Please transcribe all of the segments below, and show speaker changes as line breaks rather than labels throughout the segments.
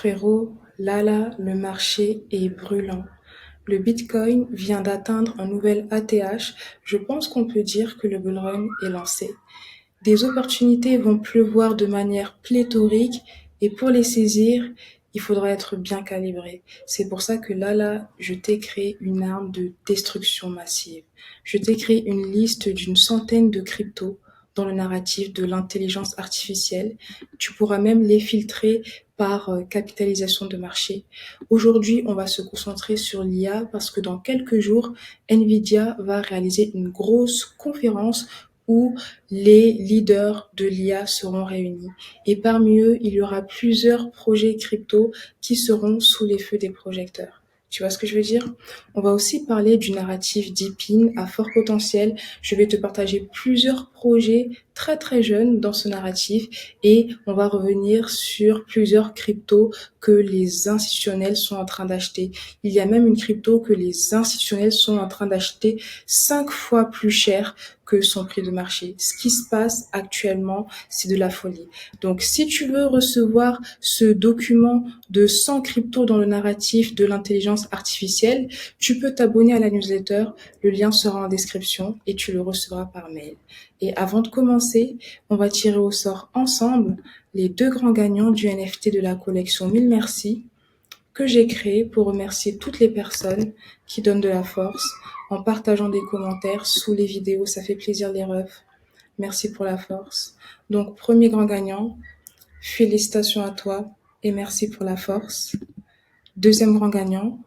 Frérot, là, le marché est brûlant. Le Bitcoin vient d'atteindre un nouvel ATH. Je pense qu'on peut dire que le bull run est lancé. Des opportunités vont pleuvoir de manière pléthorique et pour les saisir, il faudra être bien calibré. C'est pour ça que là, je t'ai créé une arme de destruction massive. Je t'ai créé une liste d'une centaine de cryptos dans le narratif de l'intelligence artificielle. Tu pourras même les filtrer par capitalisation de marché. Aujourd'hui, on va se concentrer sur l'IA parce que dans quelques jours, Nvidia va réaliser une grosse conférence où les leaders de l'IA seront réunis. Et parmi eux, il y aura plusieurs projets crypto qui seront sous les feux des projecteurs. Tu vois ce que je veux dire? On va aussi parler du narratif Deepin à fort potentiel. Je vais te partager plusieurs projets très jeunes dans ce narratif et on va revenir sur plusieurs cryptos que les institutionnels sont en train d'acheter. Il y a même une crypto que les institutionnels sont en train d'acheter 5 fois plus cher que son prix de marché. Ce qui se passe actuellement, c'est de la folie. Donc, si tu veux recevoir ce document de 100 cryptos dans le narratif de l'intelligence artificielle, tu peux t'abonner à la newsletter. Le lien sera en description et tu le recevras par mail. Et avant de commencer, on va tirer au sort ensemble les 2 grands gagnants du NFT de la collection 1000 merci que j'ai créé pour remercier toutes les personnes qui donnent de la force en partageant des commentaires sous les vidéos. Ça fait plaisir les refs. Merci pour la force. Donc, premier grand gagnant, félicitations à toi et merci pour la force. Deuxième grand gagnant,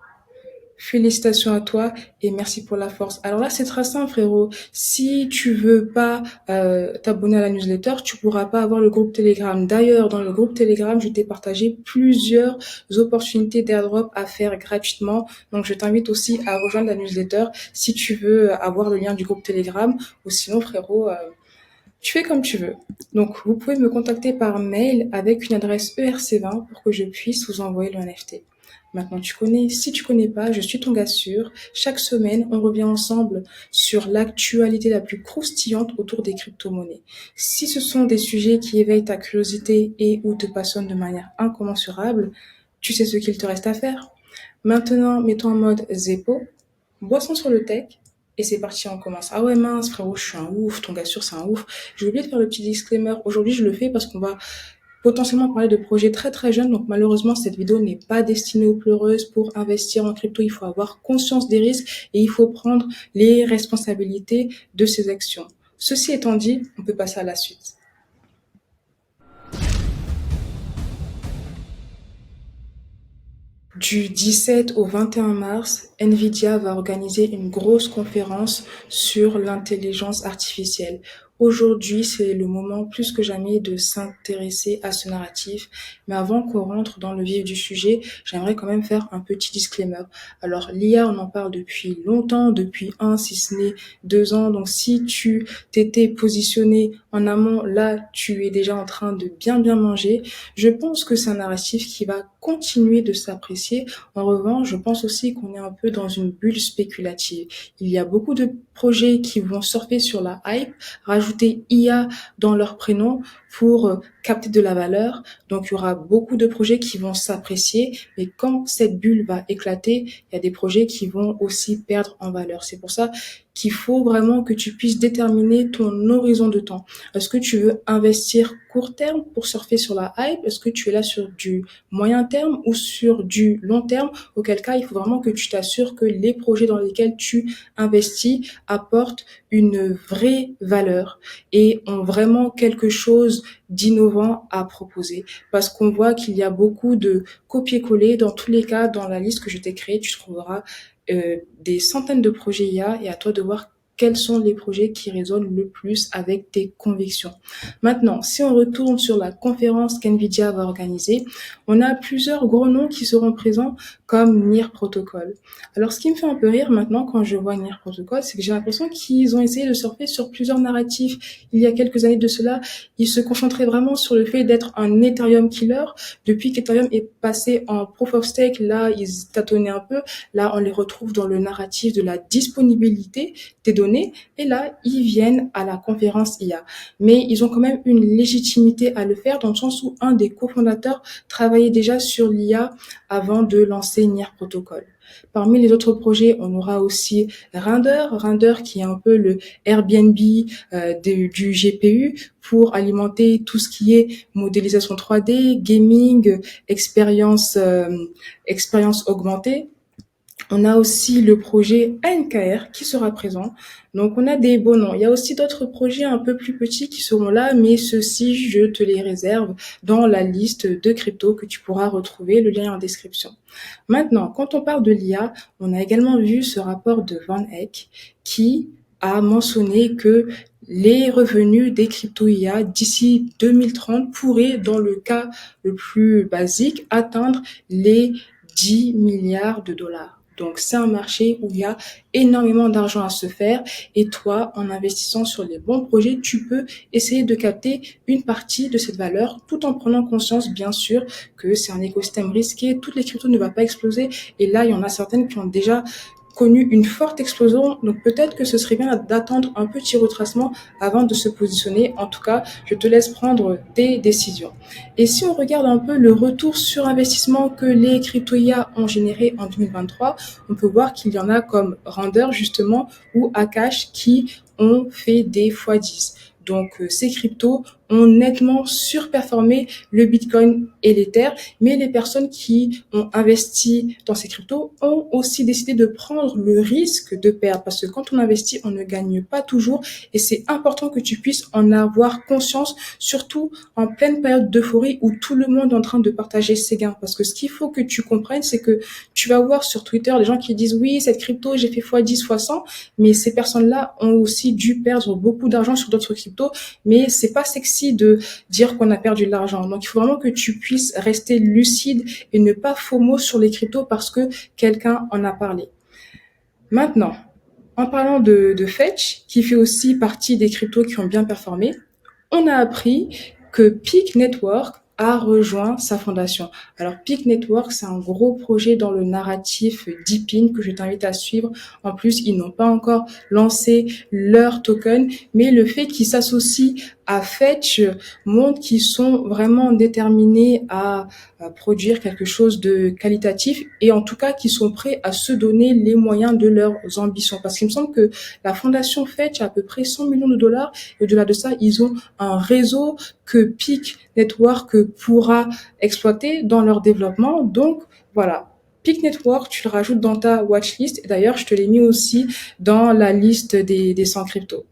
félicitations à toi et merci pour la force. Alors là, c'est très simple, frérot. Si tu veux pas t'abonner à la newsletter, tu pourras pas avoir le groupe Telegram. D'ailleurs, dans le groupe Telegram, je t'ai partagé plusieurs opportunités d'airdrop à faire gratuitement. Donc, je t'invite aussi à rejoindre la newsletter si tu veux avoir le lien du groupe Telegram. Ou sinon, frérot, tu fais comme tu veux. Donc, vous pouvez me contacter par mail avec une adresse ERC20 pour que je puisse vous envoyer le NFT. Maintenant, tu connais. Si tu connais pas, je suis ton gars sûr. Chaque semaine, on revient ensemble sur l'actualité la plus croustillante autour des crypto-monnaies. Si ce sont des sujets qui éveillent ta curiosité et ou te passionnent de manière incommensurable, tu sais ce qu'il te reste à faire. Maintenant, mets-toi en mode Zeppo, boisson sur le tech, et c'est parti, on commence. Ah ouais, mince, frérot, je suis un ouf, ton gars sûr, c'est un ouf. J'ai oublié de faire le petit disclaimer. Aujourd'hui, je le fais parce qu'on va potentiellement parler de projets très jeunes. Donc malheureusement, cette vidéo n'est pas destinée aux pleureuses. Pour investir en crypto, il faut avoir conscience des risques et il faut prendre les responsabilités de ses actions. Ceci étant dit, on peut passer à la suite. Du 17 au 21 mars, Nvidia va organiser une grosse conférence sur l'intelligence artificielle. Aujourd'hui, c'est le moment plus que jamais de s'intéresser à ce narratif. Mais avant qu'on rentre dans le vif du sujet, j'aimerais quand même faire un petit disclaimer. Alors, l'IA, on en parle depuis longtemps, depuis si ce n'est 2 ans. Donc, si tu t'étais positionné en amont, là, tu es déjà en train de bien manger. Je pense que c'est un narratif qui va continuer de s'apprécier. En revanche, je pense aussi qu'on est un peu dans une bulle spéculative. Il y a beaucoup de projets qui vont surfer sur la hype, rajouter IA dans leur prénom pour capter de la valeur. Donc, il y aura beaucoup de projets qui vont s'apprécier, mais quand cette bulle va éclater, il y a des projets qui vont aussi perdre en valeur. C'est pour ça qu'il faut vraiment que tu puisses déterminer ton horizon de temps. Est-ce que tu veux investir court terme pour surfer sur la hype? Est-ce que tu es là sur du moyen terme ou sur du long terme? Auquel cas, il faut vraiment que tu t'assures que les projets dans lesquels tu investis apportent une vraie valeur et ont vraiment quelque chose d'innovant à proposer. Parce qu'on voit qu'il y a beaucoup de copier-coller. Dans tous les cas, dans la liste que je t'ai créée, tu trouveras des centaines de projets IA et à toi de voir quels sont les projets qui résonnent le plus avec tes convictions. Maintenant, si on retourne sur la conférence qu'NVIDIA va organiser, on a plusieurs gros noms qui seront présents comme NIR Protocol. Alors, ce qui me fait un peu rire maintenant quand je vois NIR Protocol, c'est que j'ai l'impression qu'ils ont essayé de surfer sur plusieurs narratifs. Il y a quelques années de cela, ils se concentraient vraiment sur le fait d'être un Ethereum killer. Depuis qu'Ethereum est passé en Proof of Stake, là, ils tâtonnaient un peu. Là, on les retrouve dans le narratif de la disponibilité des données données et là, ils viennent à la conférence IA. Mais ils ont quand même une légitimité à le faire dans le sens où un des cofondateurs travaillait déjà sur l'IA avant de lancer NIR Protocol. Parmi les autres projets, on aura aussi Render qui est un peu le Airbnb du GPU pour alimenter tout ce qui est modélisation 3D, gaming, expérience augmentée. On a aussi le projet ANKR qui sera présent. Donc, on a des beaux noms. Il y a aussi d'autres projets un peu plus petits qui seront là, mais ceux-ci, je te les réserve dans la liste de crypto que tu pourras retrouver, le lien est en description. Maintenant, quand on parle de l'IA, on a également vu ce rapport de Van Eck qui a mentionné que les revenus des crypto-IA d'ici 2030 pourraient, dans le cas le plus basique, atteindre les 10 milliards de dollars. Donc, c'est un marché où il y a énormément d'argent à se faire et toi, en investissant sur les bons projets, tu peux essayer de capter une partie de cette valeur tout en prenant conscience, bien sûr, que c'est un écosystème risqué. Toutes les cryptos ne vont pas exploser et là, il y en a certaines qui ont déjà connu une forte explosion. Donc peut-être que ce serait bien d'attendre un petit retracement avant de se positionner. En tout cas, je te laisse prendre tes décisions. Et si on regarde un peu le retour sur investissement que les crypto-IA ont généré en 2023, on peut voir qu'il y en a comme Render justement ou Akash qui ont fait des x10. Donc, ces cryptos ont nettement surperformé le Bitcoin et l'Ether, mais les personnes qui ont investi dans ces cryptos ont aussi décidé de prendre le risque de perdre parce que quand on investit, on ne gagne pas toujours et c'est important que tu puisses en avoir conscience, surtout en pleine période d'euphorie où tout le monde est en train de partager ses gains. Parce que ce qu'il faut que tu comprennes, c'est que tu vas voir sur Twitter des gens qui disent oui, cette crypto, j'ai fait x10, x100, mais ces personnes-là ont aussi dû perdre beaucoup d'argent sur d'autres cryptos, mais c'est pas sexy de dire qu'on a perdu de l'argent. Donc, il faut vraiment que tu puisses rester lucide et ne pas FOMO sur les cryptos parce que quelqu'un en a parlé. Maintenant, en parlant de Fetch, qui fait aussi partie des cryptos qui ont bien performé, on a appris que Peak Network a rejoint sa fondation. Alors Peak Network, c'est un gros projet dans le narratif Deepin que je t'invite à suivre. En plus, ils n'ont pas encore lancé leur token, mais le fait qu'ils s'associent à Fetch montre qu'ils sont vraiment déterminés à produire quelque chose de qualitatif et en tout cas qu'ils sont prêts à se donner les moyens de leurs ambitions. Parce qu'il me semble que la fondation Fetch a à peu près 100 millions de dollars et au-delà de ça, ils ont un réseau que Peak Network pourra exploiter dans leur développement. Donc, voilà. Peak Network, tu le rajoutes dans ta watchlist. Et d'ailleurs, je te l'ai mis aussi dans la liste des 100 cryptos.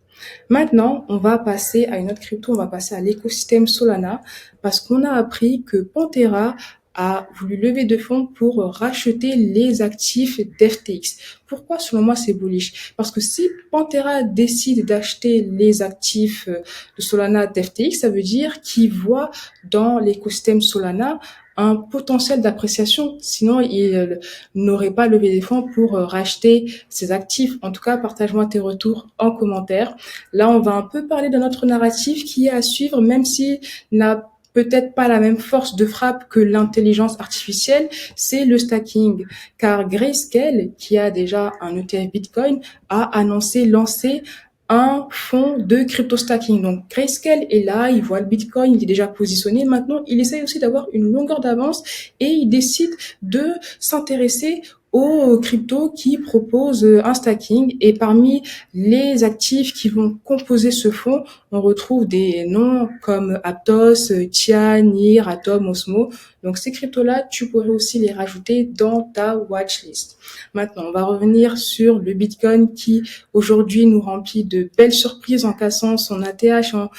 Maintenant, on va passer à une autre crypto, on va passer à l'écosystème Solana parce qu'on a appris que Pantera a voulu lever de fonds pour racheter les actifs d'FTX. Pourquoi, selon moi, c'est bullish? Parce que si Pantera décide d'acheter les actifs de Solana d'FTX, ça veut dire qu'il voit dans l'écosystème Solana un potentiel d'appréciation. Sinon, il n'aurait pas levé des fonds pour racheter ses actifs. En tout cas, partage-moi tes retours en commentaire. Là, on va un peu parler de notre narratif qui est à suivre, même si n'a peut-être pas la même force de frappe que l'intelligence artificielle, c'est le stacking. Car Grayscale, qui a déjà un ETF Bitcoin, a annoncé lancer un fonds de crypto stacking. Donc, Grayscale est là, il voit le Bitcoin, il est déjà positionné. Maintenant, il essaye aussi d'avoir une longueur d'avance et il décide de s'intéresser aux cryptos qui proposent un stacking. Et parmi les actifs qui vont composer ce fonds, on retrouve des noms comme Aptos, Tia, NIR, Atom, Osmo. Donc, ces cryptos-là, tu pourrais aussi les rajouter dans ta watchlist. Maintenant, on va revenir sur le Bitcoin qui, aujourd'hui, nous remplit de belles surprises en cassant son ATH, en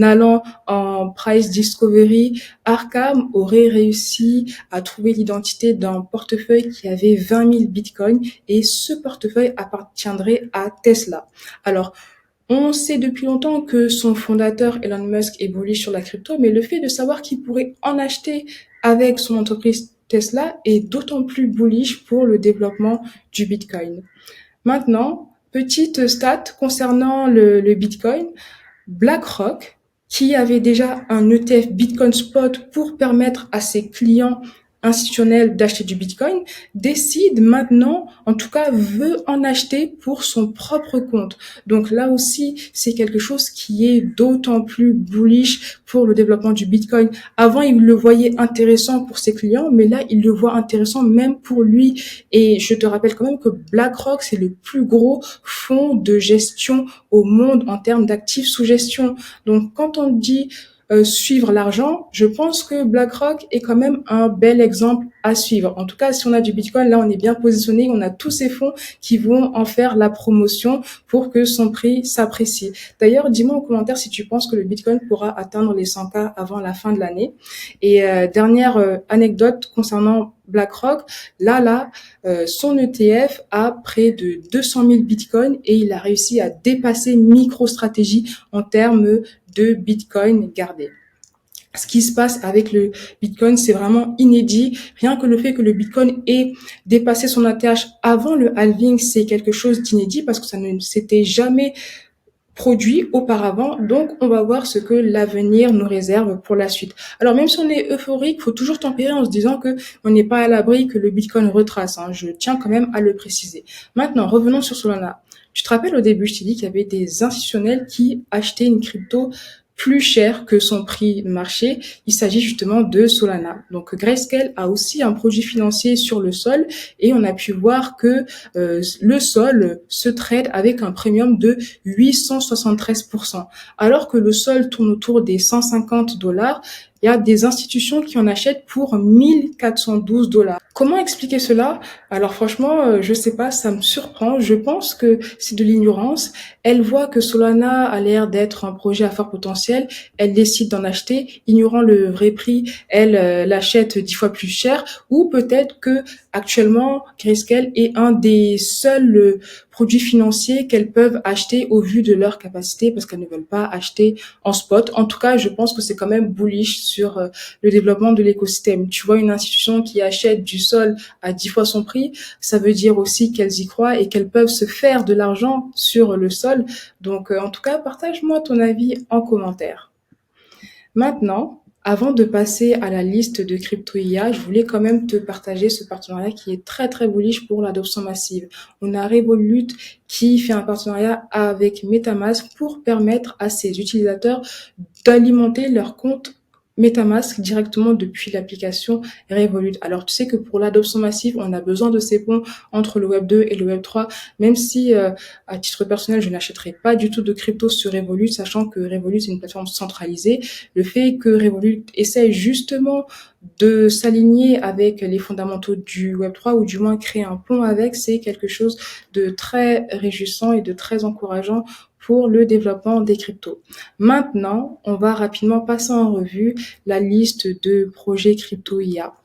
allant en price discovery. Arkham aurait réussi à trouver l'identité d'un portefeuille qui avait 20 000 bitcoins et ce portefeuille appartiendrait à Tesla. Alors, on sait depuis longtemps que son fondateur Elon Musk est bullish sur la crypto, mais le fait de savoir qu'il pourrait en acheter avec son entreprise Tesla est d'autant plus bullish pour le développement du Bitcoin. Maintenant, petite stat concernant le Bitcoin, BlackRock, qui avait déjà un ETF Bitcoin Spot pour permettre à ses clients institutionnel d'acheter du Bitcoin, décide maintenant, en tout cas veut en acheter pour son propre compte. Donc là aussi, c'est quelque chose qui est d'autant plus bullish pour le développement du Bitcoin. Avant, il le voyait intéressant pour ses clients, mais là, il le voit intéressant même pour lui. Et je te rappelle quand même que BlackRock, c'est le plus gros fonds de gestion au monde en termes d'actifs sous gestion. Donc, quand on dit suivre l'argent, je pense que BlackRock est quand même un bel exemple à suivre. En tout cas, si on a du Bitcoin, là, on est bien positionné. On a tous ces fonds qui vont en faire la promotion pour que son prix s'apprécie. D'ailleurs, dis-moi en commentaire si tu penses que le Bitcoin pourra atteindre les 100K avant la fin de l'année. Et dernière anecdote concernant BlackRock, son ETF a près de 200 000 bitcoins et il a réussi à dépasser MicroStrategy en termes de bitcoin gardés. Ce qui se passe avec le Bitcoin, c'est vraiment inédit. Rien que le fait que le Bitcoin ait dépassé son ATH avant le halving, c'est quelque chose d'inédit parce que ça ne s'était jamais produit auparavant. Donc, on va voir ce que l'avenir nous réserve pour la suite. Alors, même si on est euphorique, il faut toujours tempérer en se disant que on n'est pas à l'abri que le Bitcoin retrace. Je tiens quand même à le préciser. Maintenant, revenons sur Solana. Tu te rappelles au début, je t'ai dit qu'il y avait des institutionnels qui achetaient une crypto plus cher que son prix de marché. Il s'agit justement de Solana. Donc Grayscale a aussi un produit financier sur le sol et on a pu voir que le sol se trade avec un premium de 873%. Alors que le sol tourne autour des $150, il y a des institutions qui en achètent pour 1412 $. Comment expliquer cela? Alors franchement, je sais pas, ça me surprend. Je pense que c'est de l'ignorance. Elle voit que Solana a l'air d'être un projet à fort potentiel. Elle décide d'en acheter, ignorant le vrai prix. Elle l'achète 10 fois plus cher. Ou peut-être que actuellement, Grayscale est un des seuls produits financiers qu'elles peuvent acheter au vu de leur capacité parce qu'elles ne veulent pas acheter en spot. En tout cas, je pense que c'est quand même bullish sur le développement de l'écosystème. Tu vois une institution qui achète du sol à 10 fois son prix, ça veut dire aussi qu'elles y croient et qu'elles peuvent se faire de l'argent sur le sol. Donc, en tout cas, partage-moi ton avis en commentaire. Maintenant, avant de passer à la liste de crypto IA, je voulais quand même te partager ce partenariat qui est très très bullish pour l'adoption massive. On a Revolut qui fait un partenariat avec MetaMask pour permettre à ses utilisateurs d'alimenter leur compte MetaMask directement depuis l'application Revolut. Alors, tu sais que pour l'adoption massive, on a besoin de ces ponts entre le Web 2 et le Web 3, même si, à titre personnel, je n'achèterai pas du tout de crypto sur Revolut, sachant que Revolut, c'est une plateforme centralisée. Le fait que Revolut essaye justement de s'aligner avec les fondamentaux du Web 3, ou du moins créer un pont avec, c'est quelque chose de très réjouissant et de très encourageant pour le développement des cryptos. Maintenant, on va rapidement passer en revue la liste de projets crypto IA.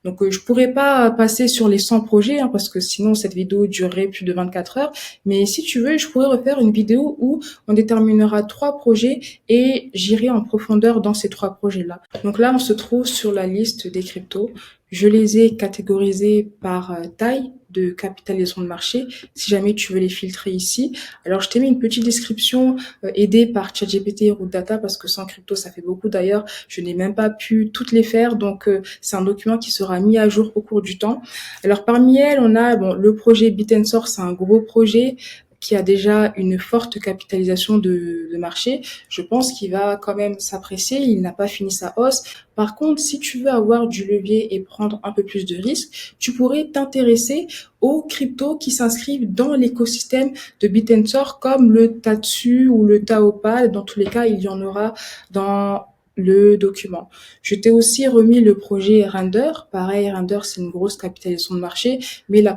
Donc, je pourrais pas passer sur les 100 projets, parce que sinon cette vidéo durerait plus de 24 heures. Mais si tu veux, je pourrais refaire une vidéo où on déterminera 3 projets et j'irai en profondeur dans ces 3 projets-là. Donc là, on se trouve sur la liste des cryptos. Je les ai catégorisés par taille de capitalisation de marché, si jamais tu veux les filtrer ici. Alors, je t'ai mis une petite description aidée par ChatGPT et Root Data parce que sans crypto, ça fait beaucoup. D'ailleurs, je n'ai même pas pu toutes les faire. Donc, c'est un document qui sera mis à jour au cours du temps. Alors, parmi elles, on a le projet Bit'nSource, c'est un gros projet qui a déjà une forte capitalisation de marché. Je pense qu'il va quand même s'apprécier. Il n'a pas fini sa hausse. Par contre, si tu veux avoir du levier et prendre un peu plus de risques, tu pourrais t'intéresser aux cryptos qui s'inscrivent dans l'écosystème de Bit'nSource comme le Tatsu ou le Taopal. Dans tous les cas, il y en aura dans le document. Je t'ai aussi remis le projet Render. Pareil, Render, c'est une grosse capitalisation de marché, mais la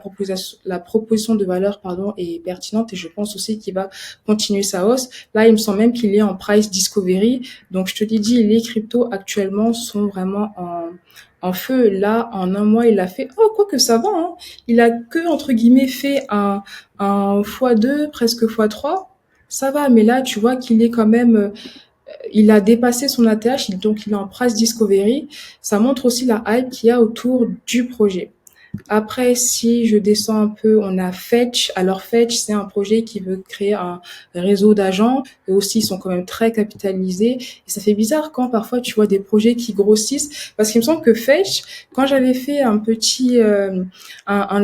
proposition de valeur, est pertinente et je pense aussi qu'il va continuer sa hausse. Là, il me semble même qu'il est en price discovery. Donc, je te l'ai dit, les cryptos actuellement sont vraiment en feu. Là, en un mois, il a fait, quoi que ça va, hein. Il a que, entre guillemets, fait un x2, presque x3. Ça va, mais là, tu vois qu'il est quand même, il a dépassé son ATH, donc il est en price discovery. Ça montre aussi la hype qu'il y a autour du projet. Après, si je descends un peu, on a Fetch. Alors Fetch, c'est un projet qui veut créer un réseau d'agents. Eux aussi, ils sont quand même très capitalisés. Et ça fait bizarre quand parfois tu vois des projets qui grossissent. Parce qu'il me semble que Fetch, quand j'avais fait un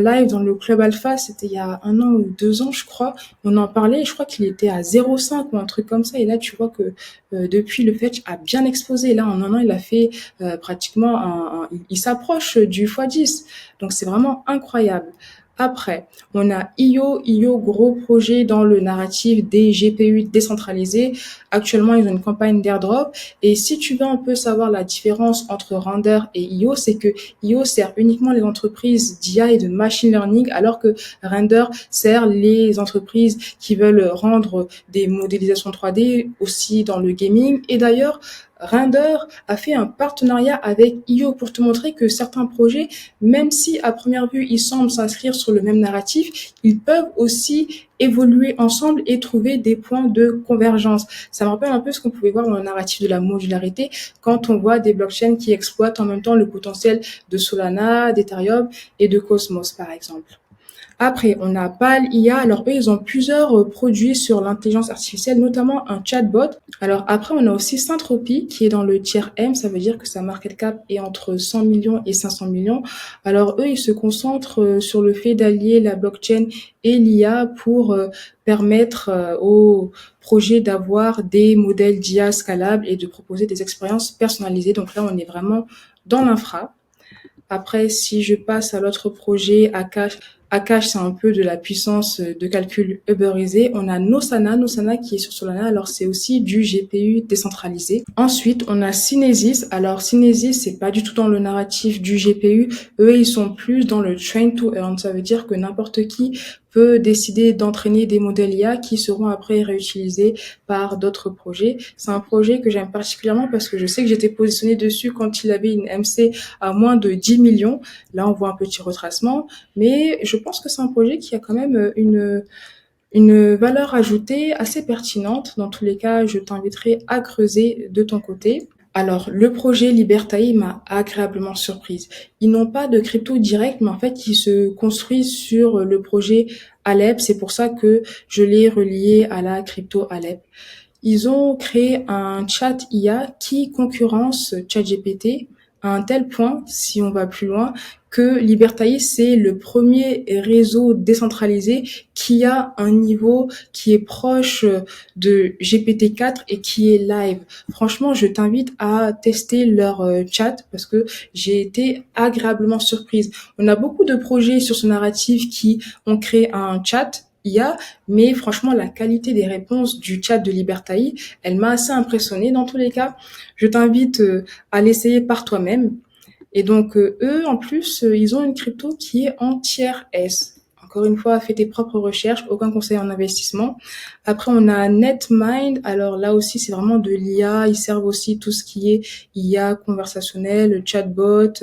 live dans le Club Alpha, c'était il y a 1 an ou 2 ans, je crois, on en parlait et je crois qu'il était à 0,5 ou un truc comme ça. Et là, tu vois que depuis, le Fetch a bien explosé. Là, en 1 an, il a fait pratiquement il s'approche du x10. Donc, c'est vraiment incroyable. Après, on a IO, gros projet dans le narratif des GPU décentralisés. Actuellement, ils ont une campagne d'airdrop. Et si tu veux un peu savoir la différence entre Render et IO, c'est que IO sert uniquement les entreprises d'IA et de machine learning, alors que Render sert les entreprises qui veulent rendre des modélisations 3D aussi dans le gaming. Et d'ailleurs, Render a fait un partenariat avec IO pour te montrer que certains projets, même si à première vue ils semblent s'inscrire sur le même narratif, ils peuvent aussi évoluer ensemble et trouver des points de convergence. Ça me rappelle un peu ce qu'on pouvait voir dans le narratif de la modularité quand on voit des blockchains qui exploitent en même temps le potentiel de Solana, d'Ethereum et de Cosmos par exemple. Après, on a PAL IA. Alors, eux, ils ont plusieurs produits sur l'intelligence artificielle, notamment un chatbot. Alors, après, on a aussi Syntropy qui est dans le tiers M. Ça veut dire que sa market cap est entre 100 millions et 500 millions. Alors, eux, ils se concentrent sur le fait d'allier la blockchain et l'IA pour permettre aux projets d'avoir des modèles d'IA scalables et de proposer des expériences personnalisées. Donc là, on est vraiment dans l'infra. Après, si je passe à l'autre projet, Akash, c'est un peu de la puissance de calcul uberisée. On a Nosana qui est sur Solana. Alors, c'est aussi du GPU décentralisé. Ensuite, on a Synesis. Alors, Synesis, c'est pas du tout dans le narratif du GPU. Eux, ils sont plus dans le train to earn. Ça veut dire que n'importe qui peut décider d'entraîner des modèles IA qui seront après réutilisés par d'autres projets. C'est un projet que j'aime particulièrement parce que je sais que j'étais positionnée dessus quand il avait une MC à moins de 10 millions. Là, on voit un petit retracement, mais je pense que c'est un projet qui a quand même une valeur ajoutée assez pertinente. Dans tous les cas, je t'inviterai à creuser de ton côté. Alors, le projet Libertai m'a agréablement surprise. Ils n'ont pas de crypto direct, mais en fait, ils se construisent sur le projet Alep. C'est pour ça que je l'ai relié à la crypto Alep. Ils ont créé un chat IA qui concurrence ChatGPT à un tel point, si on va plus loin, que Libertai, c'est le premier réseau décentralisé qui a un niveau qui est proche de GPT-4 et qui est live. Franchement, je t'invite à tester leur chat parce que j'ai été agréablement surprise. On a beaucoup de projets sur ce narratif qui ont créé un chat IA, mais franchement, la qualité des réponses du chat de Libertai, elle m'a assez impressionnée. Dans tous les cas, je t'invite à l'essayer par toi-même. Et donc, eux, en plus, ils ont une crypto qui est en tiers S. Encore une fois, fais tes propres recherches, aucun conseil en investissement. Après, on a Netmind. Alors là aussi, c'est vraiment de l'IA. Ils servent aussi tout ce qui est IA conversationnel, chatbot,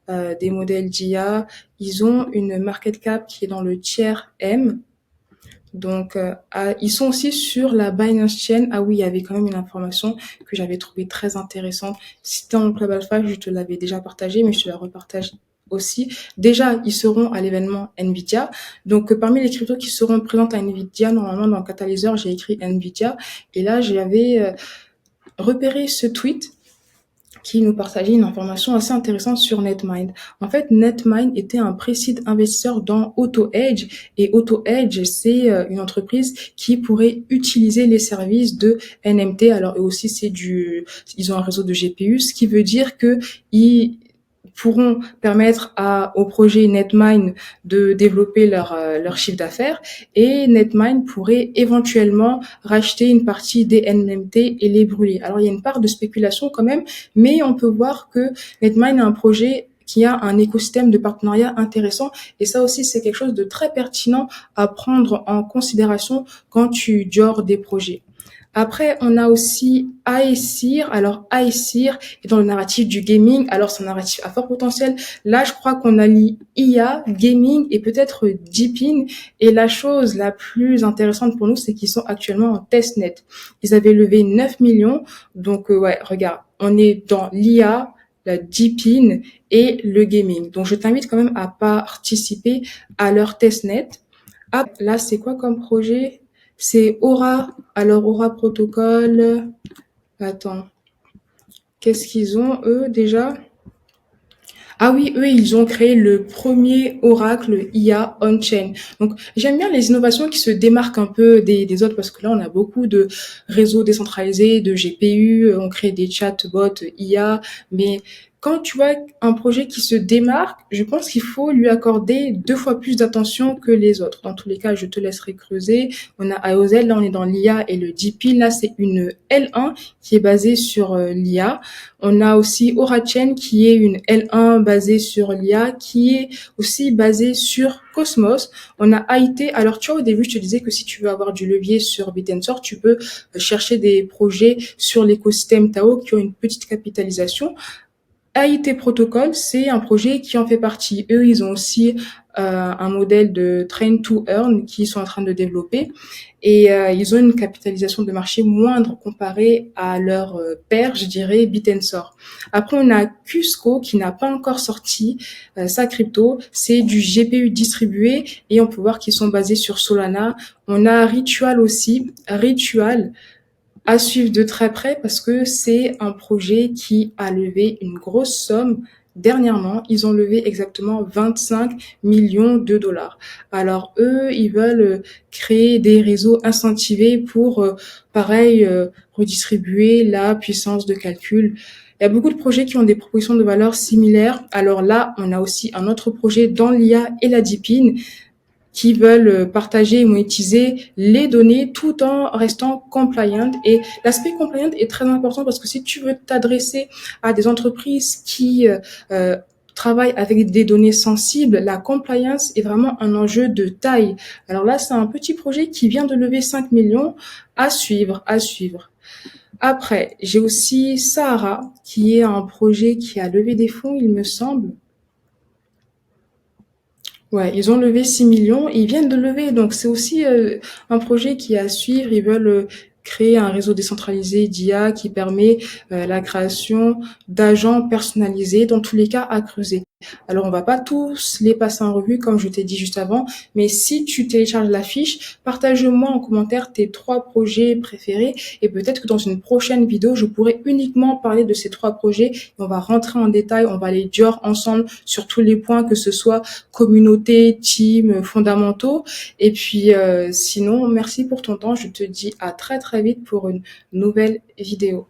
des modèles d'IA. Ils ont une market cap qui est dans le tiers M. Donc, ils sont aussi sur la Binance Chain. Ah oui, il y avait quand même une information que j'avais trouvée très intéressante. C'était dans le Club Alpha, je te l'avais déjà partagé, mais je te la repartage aussi. Déjà, ils seront à l'événement Nvidia. Donc, parmi les cryptos qui seront présentes à Nvidia, normalement dans le catalyseur, j'ai écrit Nvidia. Et là, j'avais repéré ce tweet qui nous partageait une information assez intéressante sur Netmind. En fait, Netmind était un précédent investisseur dans AutoEdge et AutoEdge, c'est une entreprise qui pourrait utiliser les services de NMT. Alors, eux aussi, ils ont un réseau de GPU, ce qui veut dire que ils pourront permettre au projet Netmind de développer leur chiffre d'affaires et Netmind pourrait éventuellement racheter une partie des NMT et les brûler. Alors, il y a une part de spéculation quand même, mais on peut voir que Netmind a un projet qui a un écosystème de partenariat intéressant et ça aussi, c'est quelque chose de très pertinent à prendre en considération quand tu gères des projets. Après, on a aussi Aesir. Alors, Aesir est dans le narratif du gaming. Alors, c'est un narratif à fort potentiel. Là, je crois qu'on allie IA, gaming et peut-être Deepin. Et la chose la plus intéressante pour nous, c'est qu'ils sont actuellement en testnet. Ils avaient levé 9 millions. Donc, ouais, regarde, on est dans l'IA la deepin et le gaming. Donc, je t'invite quand même à participer à leur testnet. Ah, là, c'est quoi comme projet? C'est Aura. Alors, Aura Protocol. Attends. Qu'est-ce qu'ils ont, eux, déjà? Ah oui, eux, ils ont créé le premier oracle IA on-chain. Donc, j'aime bien les innovations qui se démarquent un peu des autres parce que là, on a beaucoup de réseaux décentralisés, de GPU, on crée des chatbots IA, mais quand tu vois un projet qui se démarque, je pense qu'il faut lui accorder 2 fois plus d'attention que les autres. Dans tous les cas, je te laisserai creuser. On a AOZ, là, on est dans l'IA et le DeepIn. Là, c'est une L1 qui est basée sur l'IA. On a aussi Aurachain qui est une L1 basée sur l'IA, qui est aussi basée sur Cosmos. On a AIT. Alors, tu vois, au début, je te disais que si tu veux avoir du levier sur Bitensor, tu peux chercher des projets sur l'écosystème Tao qui ont une petite capitalisation. AIT Protocol, c'est un projet qui en fait partie. Eux, ils ont aussi un modèle de train to earn qu'ils sont en train de développer et ils ont une capitalisation de marché moindre comparée à leur père, je dirais, Bitensor. Après, on a Cusco qui n'a pas encore sorti sa crypto. C'est du GPU distribué et on peut voir qu'ils sont basés sur Solana. On a Ritual aussi. Ritual, à suivre de très près parce que c'est un projet qui a levé une grosse somme dernièrement. Ils ont levé exactement 25 millions de dollars. Alors eux, ils veulent créer des réseaux incentivés pour, pareil, redistribuer la puissance de calcul. Il y a beaucoup de projets qui ont des propositions de valeur similaires. Alors là, on a aussi un autre projet dans l'IA et la DeepIn qui veulent partager et monétiser les données tout en restant compliant. Et l'aspect compliant est très important parce que si tu veux t'adresser à des entreprises qui travaillent avec des données sensibles, la compliance est vraiment un enjeu de taille. Alors là, c'est un petit projet qui vient de lever 5 millions à suivre, à suivre. Après, j'ai aussi Sahara, qui est un projet qui a levé des fonds, il me semble. Ouais, ils ont levé 6 millions et ils viennent de lever. Donc, c'est aussi un projet qui est à suivre. Ils veulent créer un réseau décentralisé d'IA qui permet la création d'agents personnalisés, dans tous les cas à creuser. Alors, on va pas tous les passer en revue, comme je t'ai dit juste avant, mais si tu télécharges la fiche, partage-moi en commentaire tes 3 projets préférés et peut-être que dans une prochaine vidéo, je pourrai uniquement parler de ces 3 projets. On va rentrer en détail, on va les dire ensemble sur tous les points, que ce soit communauté, team, fondamentaux. Et puis, sinon, merci pour ton temps. Je te dis à très très vite pour une nouvelle vidéo.